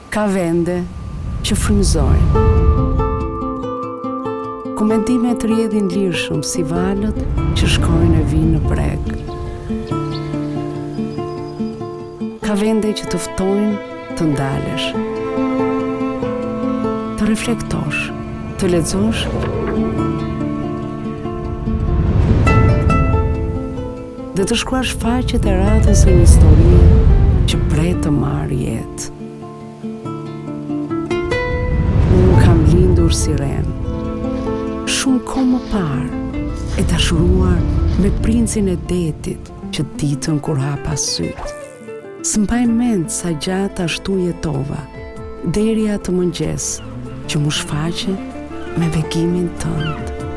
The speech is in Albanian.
Ka vende që frymëzojnë. Ku mendimet rrjedhin lirshëm si valët që shkojnë e vinë në breg. Ka vende që të ftojnë të ndalesh, të reflektosh, të lexosh dhe të shkruash faqet e radhës së një historie që pret të marrë jetë. Unë kam lindur si ren, shumë kohë më parë, e dashuruar me princin e detit që ditën kur hapa syt. S'mbaj mend sa gjatë ashtu jetova, deri atë mëngjes që mu shfaqe me bekimin tënd.